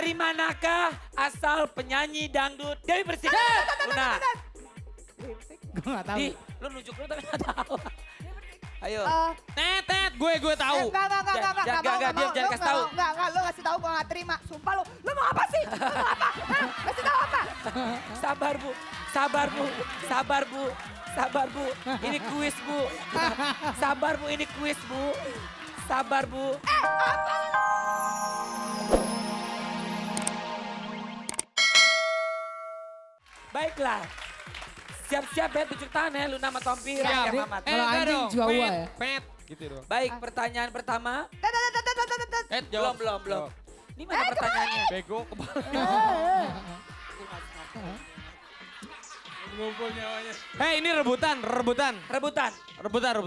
Dari manakah asal penyanyi dangdut Dewi Persik? Luna. Gue gak tahu. Di, lu nunjuk lu tapi gak tahu. Ayo. Tet, gue tahu. Jangan, diam, jangan kasih tahu. Enggak, lu kasih tahu gue gak terima. Sumpah lu mau apa sih? Lu mau apa? Hah? Kasih tahu apa? Sabar bu, sabar bu, sabar bu, sabar bu. Ini kuis bu. Sabar bu, ini kuis bu. Sabar bu. Baiklah. Siap-siap ya tunjuk tangan ya Luna sama Tompi, Rangga Mamat. Kalau anjing Chihuahua ya. Pet, gitu dong. Baik, pertanyaan pertama. Jawab. Belum. Ini mana pertanyaannya? Bego kepala. Ngumpul nyawanya. Hei, ini rebutan. Rebutan.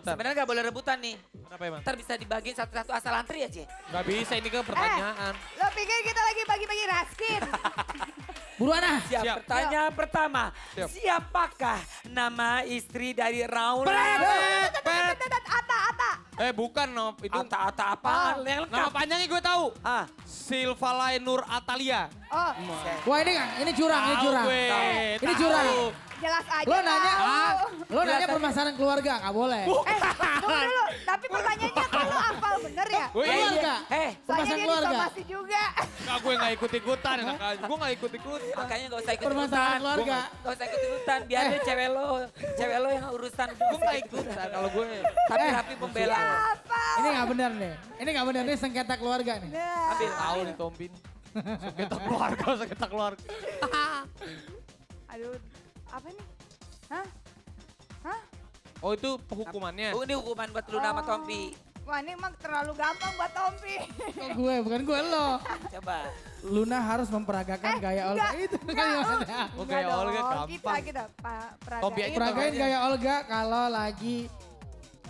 Sebenarnya gak boleh rebutan nih. Kenapa emang? Ntar bisa dibagiin satu-satu asal antri aja. Gak bisa, ini kan pertanyaan. Lo pikir kita lagi bagi-bagi raskin? Buruan ah. Siap. Pertanyaan pertama. Siap. Siapakah nama istri dari Raul? Ata. Bukan, Nop. Itu Ata apaan? Yang nama lengkap. panjangnya gue tahu. Ah, Silvalai Nur Atalia. Oh, Wah ini kan, ini curang, ini Tahu curang. gue, Ini tahu. curang. jelas aja. Lo nanya, tahu. lo nanya permasalahan keluarga, gak boleh. Tunggu dulu. Tapi pertanyaannya kan lo hafal bener ya? Gue Keluarga. Hei, Soalnya Permasalahan dia keluarga. disomasi juga. Enggak, gue gak ikut-ikutan. Gue gak ikut-ikutan. makanya gak usah Permasalahan ikut-ikutan. keluarga. Gak usah ikut-ikutan. Biarin cewek lo yang urusan. Gue gak ikutan kalau gue. Tapi rapi pembela. Apa? Ini gak benar nih. Ini gak benar, ini sengketa keluarga nih. Ambil. Tahu nih Tompin. Sekitar keluarga. Aduh, apa nih? Hah? Oh itu hukumannya. Ini hukuman buat Luna sama Tompi. Wah ini emang terlalu gampang buat Tompi. Kok gue, bukan gue lo. Coba. Luna harus memperagakan gaya Olga. Itu gimana? Oh, gaya Olga gampang. Kita Tompi aja Peragain gaya Olga kalau lagi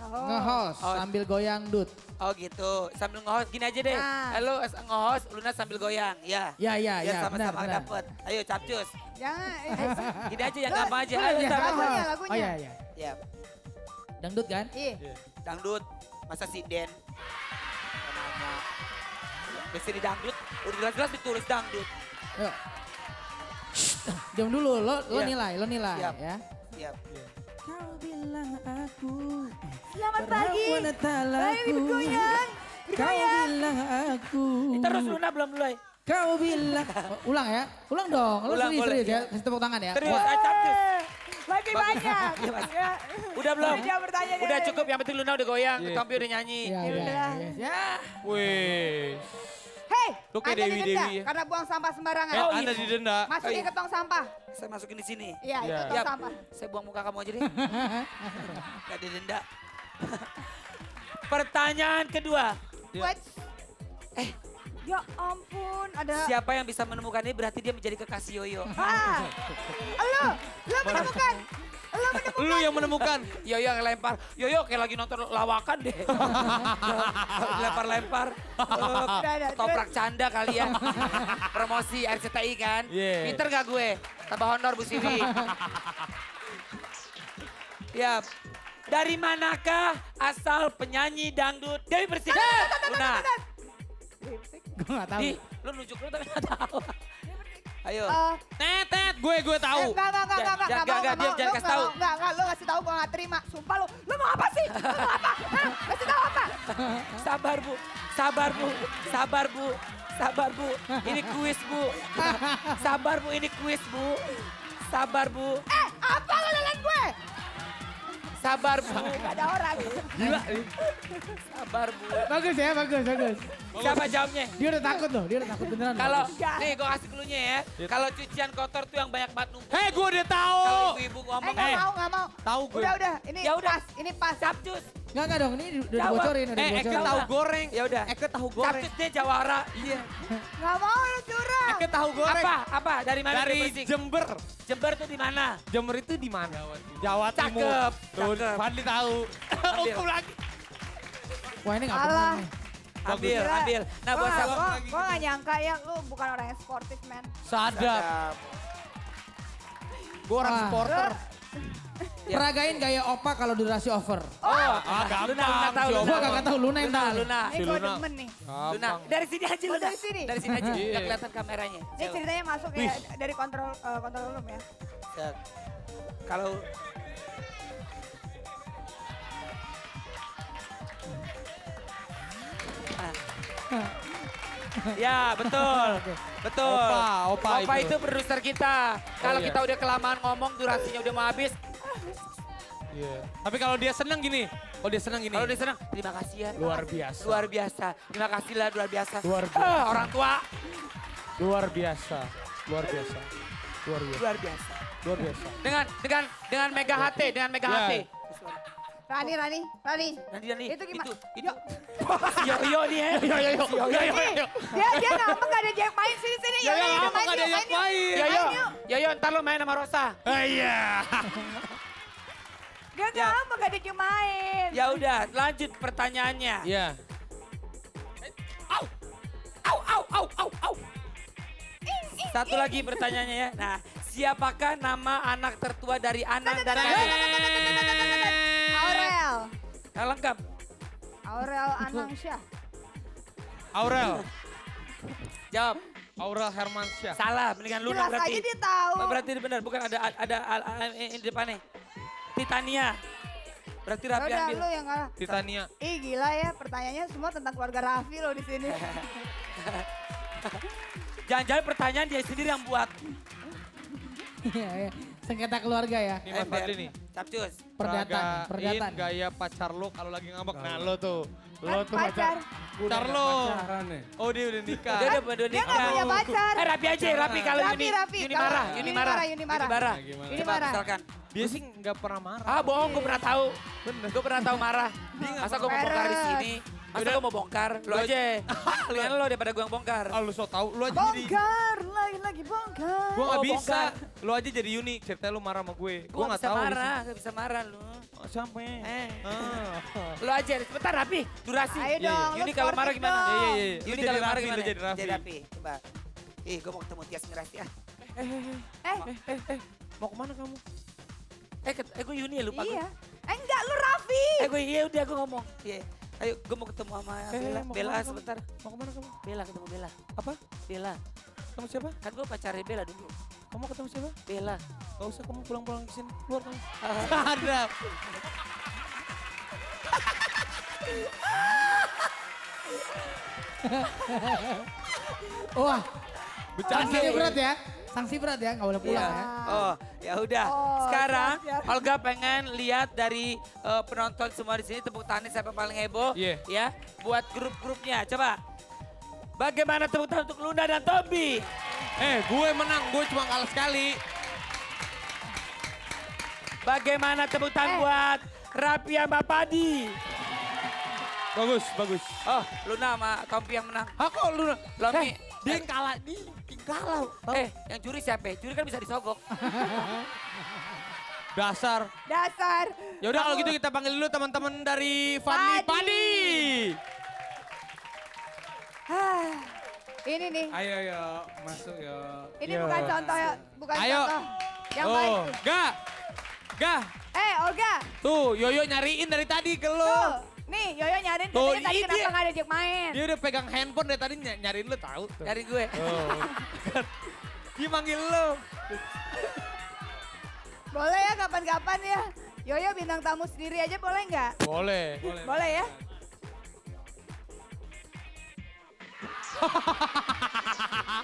nge-host Oh. sambil goyang dut. Oh gitu, sambil nge-host gini aja deh. Nah. Halo nge-host, Luna sambil goyang. Ya. Ya, Sama-sama benar. dapet. Ayo capcus. Jangan. Gini aja yang gampang aja. Bener, Ayo ya, sama lagunya, host. lagunya. Oh iya, iya. Ya, Dangdut kan? Iya. dangdut. Masa si Den? Nanya. Biasanya di dangdut, udah jelas-jelas ditulis dangdut. Yuk. Diam dulu, lo Iya. nilai Siap. ya. Siap. Kau bilang aku Selamat pagi. berapa Ayo bergoyang. Kau bilang aku. Terus Luna belum mulai. Kau bilang. Ulang ya, ulang dong. Lo Ulang, boleh. serius ya, kasih tepuk tangan ya. Serius, Wah. ayo capcus. Lagi Bagus. banyak. Iya, Mas. Ya. Udah belum? Dia bertanya Udah deh. cukup, yang penting Luna udah goyang, Iya. Tompi udah nyanyi. Ya, udah. ya. Wih. Hei, Lu kayak Anda Dewi-Dewi didenda ya. karena buang sampah sembarangan. Oh, Anda iya. didenda. Masukin Oh, iya. ke tong sampah. Saya masukin di sini. Iya, Iya. itu tong Yap. sampah. Saya buang muka kamu aja deh. Gak didenda. Pertanyaan kedua. What? Ya ampun, ada. Siapa yang bisa menemukan ini berarti dia menjadi kekasih Yoyo. Ah, lu menemukan. Lu yang menemukan. Yoyo yang lempar. Yoyo kayak lagi nonton lawakan deh. Lempar-lempar. Toprak canda kali ya. Promosi RCTI kan. Iya. Pinter gak gue? Tambah honor Bu Sivi. Ya. Dari manakah asal penyanyi dangdut Dewi Persik? Luna. Gue gak tahu. Di, lu nunjuk lu tapi gak tahu. Ayo. Tet, gue tahu. Jangan, diam, jangan kasih tahu. Enggak, lu kasih tahu gue gak terima. Sumpah lu mau apa sih? Lu mau apa? Hah? Kasih tahu apa? Sabar bu, sabar bu, sabar bu, sabar bu. Ini kuis bu. Sabar bu, ini kuis bu. Sabar bu, Apa lu liat gue? sabar bu. Gak ada orang. Gila. Sabar bu. Bagus ya, bagus. Siapa jawabnya? Dia udah takut loh, dia udah takut beneran. Kalau, Enggak. nih gue kasih cluenya ya. Kalau cucian kotor tuh yang banyak banget numpuk. Hei, gue udah tahu. Kalau ibu-ibu ngomong, Gak mau. Tahu gue. Udah. Ini Ya udah. pas, ini pas. capcus. Enggak dong, ini udah Jawab. dibocorin, udah Eke dibocorin. tahu goreng. Ya udah. Eke tahu goreng. Capcus dia Jawara. Iya. Gak mau lu curang. Eke tahu goreng. Apa? Dari mana Dari Dewi Persik? Jember. Jember tuh di mana? Jember itu di mana? Jawa Timur. Cakep, Tuh, cakep. Fadli tahu. Ambil. Hukum lagi. Wah ini gak bener Alah. nih. Ambil, Gila. ambil. Nah buat siapa? Gue gak nyangka ya lu bukan orang yang sportif, men. Sadap. Gue orang Wah. supporter. Ya. Peragain gaya opa kalau durasi over. gampang. Luna tahu, si Luna. Gua kagak tahu, Luna yang Luna, tahu. Luna. Ini Si gue Luna. demen nih. Luna, Gampang. dari sini aja Luna. dari sini? Dari sini aja, Iya. nggak kelihatan kameranya. Ini ceritanya masuk ya dari kontrol room ya. Set. Kalau Ya, betul. Betul. Opa itu produser kita. Kalau iya. kita udah kelamaan ngomong, durasinya udah mau habis. Iya. Tapi kalau dia seneng gini. Kalau dia seneng gini. Kalau dia senang, terima kasih ya. Luar biasa. Luar biasa. Terima kasih lah, luar biasa. Luar biasa. Orang tua, Luar biasa. Luar biasa. Luar biasa. luar biasa. Luar biasa. Dengan mega hati, dengan mega Ya. hati. Rani. Nanti. Itu gimana? Itu. Yo nih ya. Yo. Dia ngambek gak ada Jack main sini. Ya, Yuk, ngambek main gak ada yuk, Jack main yuk. main. Yo, ntar lo main sama Rosa. Iya. Dia ngambek gak ada Jack main. Ya udah, lanjut pertanyaannya. Iya. Au. Satu lagi pertanyaannya ya. Nah, siapakah nama anak tertua dari Anang dan Kadi? Aurel. Yang lengkap. Aurel Anangsyah. Aurel. Jawab. Aurel Hermansyah. Salah, mendingan Luna Jelas berarti. aja dia tahu. Oh, berarti benar, bukan ada di depannya. Titania. Berarti Raffi Udah ambil. lu yang kalah. Titania. Ih gila ya pertanyaannya semua tentang keluarga Raffi loh di sini. Jangan-jangan pertanyaan dia sendiri yang buat. Iya. Sengketa keluarga ya. Ini Mas Fadli nih. Capcus. Perdata. Peragain gaya pacar lo kalau lagi ngambek. Nah lo tuh. Lo Kan tuh pacar. Pacar lo. Oh dia udah nikah. Dia udah Dia nikah. gak punya pacar. Raffi aja, Raffi kalau Raffi. Yuni marah. Yuni marah. Coba Yuni misalkan. Dia sih nggak pernah marah. Ah bohong, gue pernah tahu. Gue pernah tahu marah. Masa gue mau bongkar di Peret. sini? Masa gue mau bongkar? Lo aja. Mendingan lo daripada gue yang bongkar. Ah, lu so tau, lu aja jadi. Bongkar, lagi bongkar. Gue gak Oh, bisa. bongkar. Lu aja jadi unik, ceritanya lu marah sama gue. Gue Gue gak bisa tahu. marah, gak bisa marah lu. Oh, sampai. Lo aja, sebentar Raffi, durasi. Ayo dong, Yuni lu kalau marah sportif gimana? dong. Iya. Yuni Lu kalau jadi marah Raffi, gimana? lu jadi Raffi. Coba. Gue mau ketemu Tias Mirasti ah. Mau kemana kamu? Gue Yuni ya lupa gue. Iya. Enggak lu Raffi. Iya udah gue ngomong. Iya. Ayo gue mau ketemu sama Bella. mau Bella kemana kamu? sebentar. Mau kemana kamu? Bella ketemu Bella. Apa? Bella. Kamu siapa? Kan gue pacarnya Bella dulu. Kamu ketemu siapa? Bella. Gak usah kamu pulang-pulang kesini. Keluar kamu. Ada. Wah, Bercanda sanksi gue. berat ya. Sanksi berat ya, nggak boleh pulang Iya. ya. Oh, ya udah. Oh, Sekarang siap. Olga pengen lihat dari penonton semua di sini tepuk tangan siapa paling heboh. Iya. Ya, buat grup-grupnya. Coba. Bagaimana tepuk tangan untuk Luna dan Tombi? Gue menang. Gue cuma kalah sekali. Bagaimana tepuk tangan buat Raffi sama Padi? Bagus, bagus. Oh, Luna sama Tombi yang menang. Ah kok lu? Lomi. Dia yang kalah. Dia kalah. Yang juri siapa? Juri kan bisa disogok. Dasar. Dasar. Ya udah kalau gitu kita panggil dulu teman-teman dari Fadli Padi. Hah, ini nih. Ayo masuk ya. Ini bukan contoh ya, bukan Ayo. contoh. Yang baik. Oh, Ga. Olga. Tuh, Yoyo nyariin dari tadi ke lu. Tuh. Nih, Yoyo nyariin Tuh, katanya tadi ini kenapa dia. gak ada Jack main. Dia udah pegang handphone dari tadi nyariin lu tahu tuh. Dari gue. Oh. Dia manggil lu. Boleh ya kapan-kapan ya. Yoyo bintang tamu sendiri aja boleh nggak? Boleh. Boleh ya.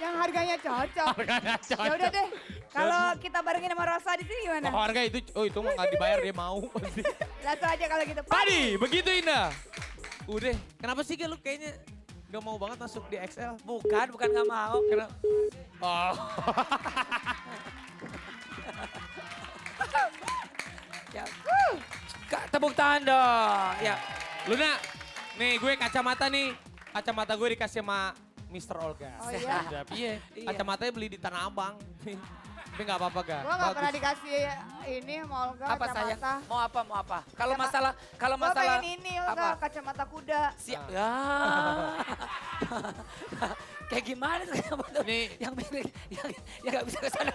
Yang harganya cocok. Ya udah deh. Kalau kita barengin sama Rosa di sini gimana? Oh, harga itu mah nggak dibayar dia mau pasti. Langsung aja kalau gitu. Padi, begitu indah. Udah, kenapa sih lu kayaknya gak mau banget masuk di XL? Bukan gak mau. Kenapa? Oh. Ya. Tepuk tangan dong. Ya. Luna, nih gue kacamata nih. Kacamata gue dikasih sama Mr. Olga. Oh iya? Iya. Kacamatanya beli di Tanah Abang. Tapi gak apa-apa, Ga. Gue gak pernah dikasih ini sama Olga Apa sayang? kacamata. Mau apa? Kalau Kacamata. masalah Gue pengen ini Olga, apa? kacamata kuda. Siap. Ya. Kayak gimana tuh Nih. yang mirip yang gak bisa ke sana.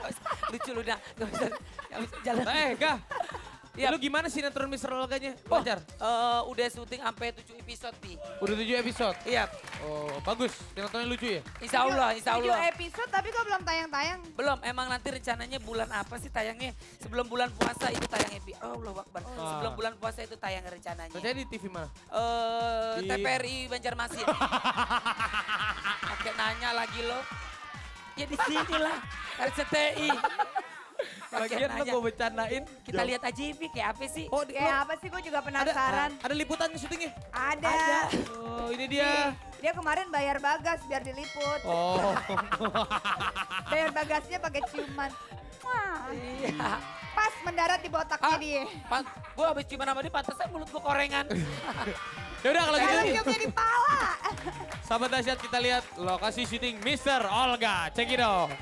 Lucu Luna. Gak bisa jalan. Ga. Iya. Lu gimana sinetron Mr. Olganya? Oh, Lancar? udah syuting sampai 7 episode nih. Udah 7 episode? Iya, Oh, bagus. Sinetronnya lucu ya? insya Allah, insya 7 Allah. episode tapi kok belum tayang-tayang. Belum, emang nanti rencananya bulan apa sih tayangnya? Sebelum bulan puasa itu tayang oh Allah Akbar. Sebelum bulan puasa itu tayang rencananya. Kerjanya di TV mana? Di- TPRI Banjarmasin. Pakai nanya lagi lo. Ya di sini lah, RCTI. Pakai Lagian lo nanya. gue bercandain. Kita lihat aja Ivi kayak apa sih? Oh, Kayak apa sih gue juga penasaran. ada liputan syutingnya? Ada. Oh, ini dia. Dia kemarin bayar Bagas biar diliput. Oh. Bayar Bagasnya pakai ciuman. Wah, Iya. pas mendarat di botaknya dia. Gue habis ciuman sama dia, pantesan mulut gue korengan. Ya udah kalau gitu. Kalau ciumnya di pala. Sahabat dahsyat kita lihat lokasi syuting Mr. Olga. Check it out.